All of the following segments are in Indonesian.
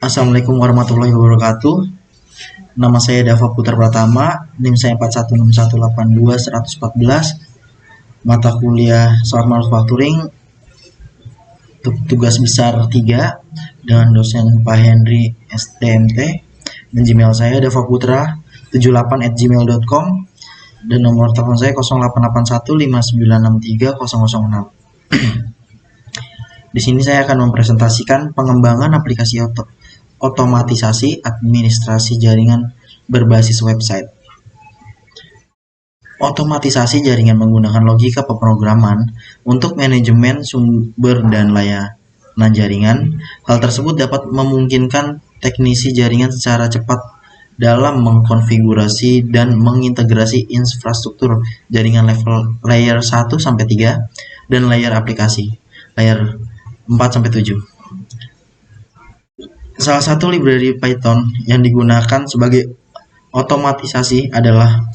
Assalamualaikum warahmatullahi wabarakatuh. Nama saya Dava Putra Pratama, NIM saya 416182-114. Mata kuliah Smart Manufacturing, tugas besar 3 dengan dosen Pak Henry STMT. Dan Gmail saya davaputra78@gmail.com dan nomor telepon saya 088159630006. Di sini saya akan mempresentasikan pengembangan aplikasi otomatisasi administrasi jaringan berbasis website. Otomatisasi jaringan menggunakan logika pemrograman untuk manajemen sumber dan layanan jaringan. Hal tersebut dapat memungkinkan teknisi jaringan secara cepat dalam mengkonfigurasi dan mengintegrasi infrastruktur jaringan level layer 1 sampai 3 dan layer aplikasi layer 4 sampai 7. Salah satu library Python yang digunakan sebagai otomatisasi adalah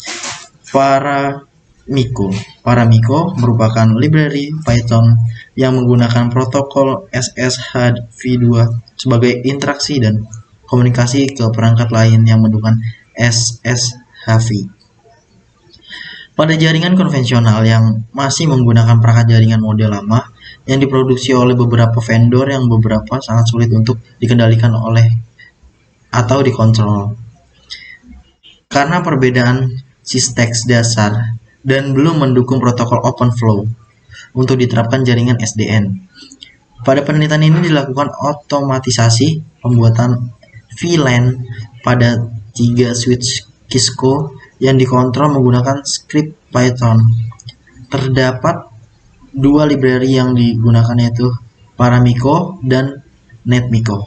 Paramiko. Paramiko merupakan library Python yang menggunakan protokol SSH-v2 sebagai interaksi dan komunikasi ke perangkat lain yang mendukung SSH-v. Pada jaringan konvensional yang masih menggunakan perangkat jaringan model lama yang diproduksi oleh beberapa vendor yang beberapa sangat sulit untuk dikendalikan oleh atau dikontrol. Karena perbedaan sinteks dasar dan belum mendukung protokol OpenFlow untuk diterapkan jaringan SDN. Pada penelitian ini dilakukan otomatisasi pembuatan VLAN pada 3 switch Cisco yang dikontrol menggunakan skrip Python. Terdapat 2 library yang digunakan, yaitu Paramiko dan NetMiko.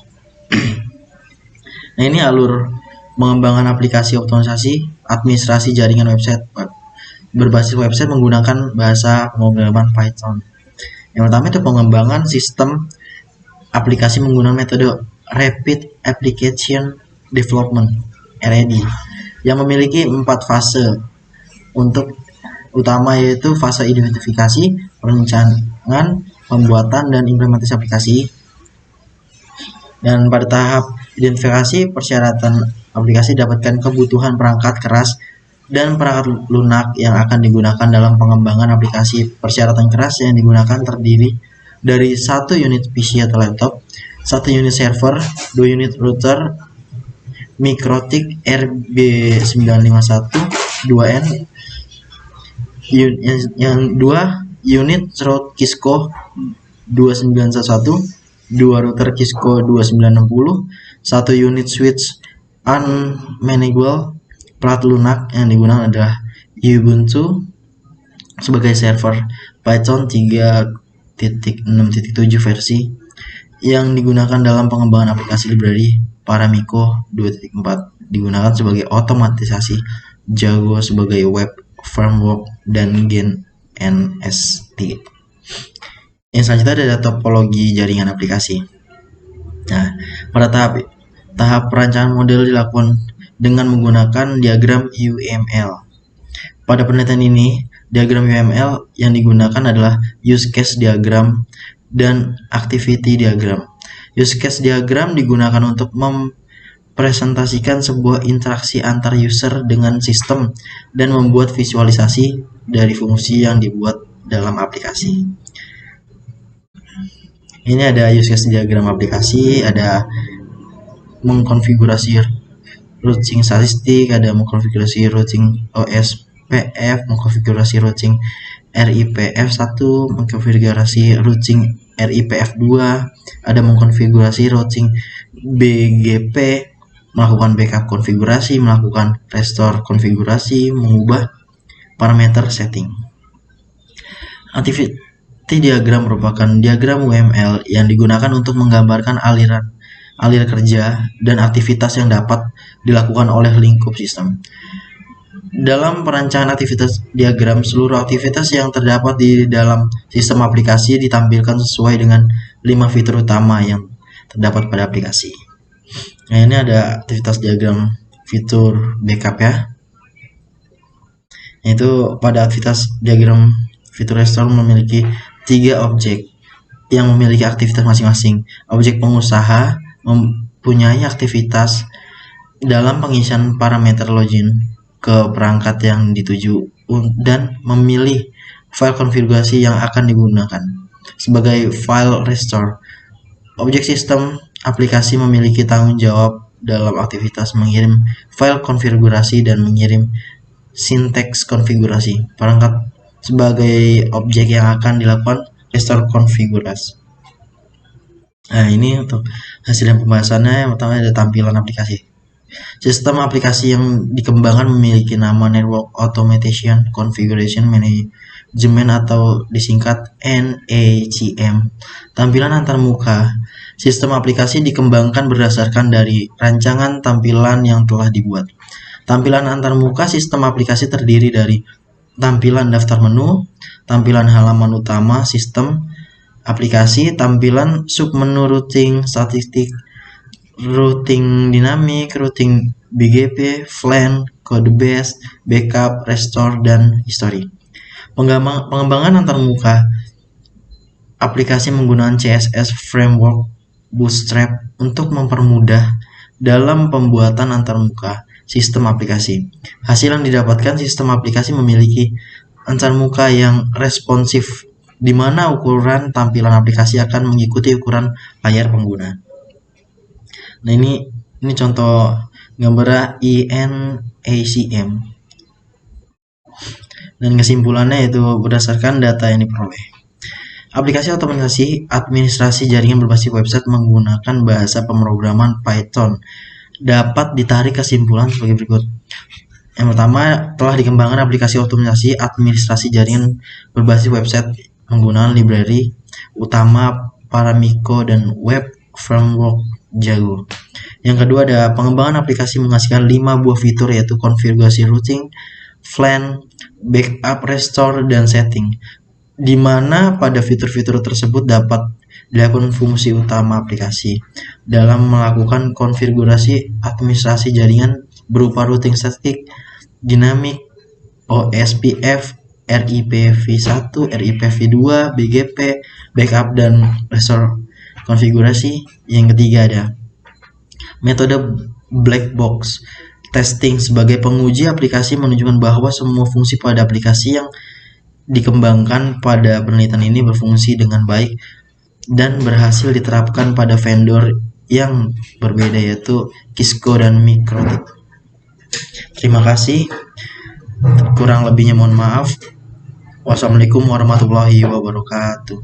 Nah, ini alur pengembangan aplikasi otomatisasi administrasi jaringan website berbasis website menggunakan bahasa pemrograman Python. Yang pertama itu pengembangan sistem aplikasi menggunakan metode Rapid Application Development (RAD) yang memiliki 4 fase untuk utama, yaitu fase identifikasi, perencanaan, pembuatan, dan implementasi aplikasi. Dan pada tahap identifikasi, persyaratan aplikasi dapatkan kebutuhan perangkat keras dan perangkat lunak yang akan digunakan dalam pengembangan aplikasi. Persyaratan keras yang digunakan terdiri dari 1 unit PC atau laptop, 1 unit server, 2 unit router MikroTik RB951 2N, yang 2 unit root Cisco 2911, 2 router Cisco 2960, 1 unit switch unmanageable plat lunak yang digunakan adalah Ubuntu sebagai server Python 3.6.7 versi yang digunakan dalam pengembangan aplikasi library Paramiko 2.4 digunakan sebagai otomatisasi, Django sebagai web framework, dan GNST. Yang selanjutnya ada topologi jaringan aplikasi. Nah, pada tahap perancangan model dilakukan dengan menggunakan diagram UML. Pada penelitian ini, diagram UML yang digunakan adalah use case diagram dan activity diagram. Use case diagram digunakan untuk mempresentasikan sebuah interaksi antar user dengan sistem dan membuat visualisasi dari fungsi yang dibuat dalam aplikasi. Ini ada use case diagram aplikasi, ada mengkonfigurasi routing statistik, ada mengkonfigurasi routing OSPF, mengkonfigurasi routing RIPF1, mengkonfigurasi routing RIPF2, ada mengkonfigurasi routing BGP, melakukan backup konfigurasi, melakukan restore konfigurasi, mengubah parameter setting. Activity diagram merupakan diagram UML yang digunakan untuk menggambarkan alir kerja dan aktivitas yang dapat dilakukan oleh lingkup sistem. Dalam perancangan aktivitas diagram, seluruh aktivitas yang terdapat di dalam sistem aplikasi ditampilkan sesuai dengan 5 fitur utama yang terdapat pada aplikasi. Nah, ini ada aktivitas diagram fitur backup ya. Yaitu pada aktivitas diagram fitur restore memiliki 3 objek yang memiliki aktivitas masing-masing. Objek pengusaha mempunyai aktivitas dalam pengisian parameter login ke perangkat yang dituju dan memilih file konfigurasi yang akan digunakan. Sebagai file restore, objek sistem aplikasi memiliki tanggung jawab dalam aktivitas mengirim file konfigurasi dan mengirim sinteks konfigurasi perangkat sebagai objek yang akan dilakukan restore konfigurasi. Nah, ini untuk hasil dan pembahasannya. Yang pertama ada tampilan aplikasi. Sistem aplikasi yang dikembangkan memiliki nama Network Automation Configuration Management atau disingkat NACM. Tampilan antarmuka. Sistem aplikasi dikembangkan berdasarkan dari rancangan tampilan yang telah dibuat. Tampilan antarmuka sistem aplikasi terdiri dari tampilan daftar menu, tampilan halaman utama sistem aplikasi, tampilan submenu routing statistik, routing dinamik, routing BGP, FLAN, code base, backup, restore, dan history. Pengembangan antarmuka aplikasi menggunakan CSS Framework Bootstrap untuk mempermudah dalam pembuatan antarmuka sistem aplikasi. Hasil yang didapatkan sistem aplikasi memiliki antarmuka yang responsif, di mana ukuran tampilan aplikasi akan mengikuti ukuran layar pengguna. Nah, ini contoh gambar INACM. Dan kesimpulannya itu berdasarkan data yang diperoleh. Aplikasi otomatisasi administrasi jaringan berbasis website menggunakan bahasa pemrograman Python dapat ditarik kesimpulan sebagai berikut. Yang pertama, telah dikembangkan aplikasi otomatisasi administrasi jaringan berbasis website menggunakan library utama Paramiko dan web framework Django. Yang kedua, ada pengembangan aplikasi menghasilkan 5 buah fitur, yaitu konfigurasi routing, FLAN, backup, restore, dan setting, di mana pada fitur-fitur tersebut dapat dilakukan fungsi utama aplikasi dalam melakukan konfigurasi administrasi jaringan berupa routing statik, dinamik, OSPF, RIPv1, RIPv2, BGP, backup, dan restore konfigurasi. Yang ketiga ada metode black box testing. Sebagai penguji aplikasi menunjukkan bahwa semua fungsi pada aplikasi yang dikembangkan pada penelitian ini berfungsi dengan baik dan berhasil diterapkan pada vendor yang berbeda, yaitu Kisco dan Mikrotik. Terima kasih. Kurang lebihnya mohon maaf. Wassalamualaikum warahmatullahi wabarakatuh.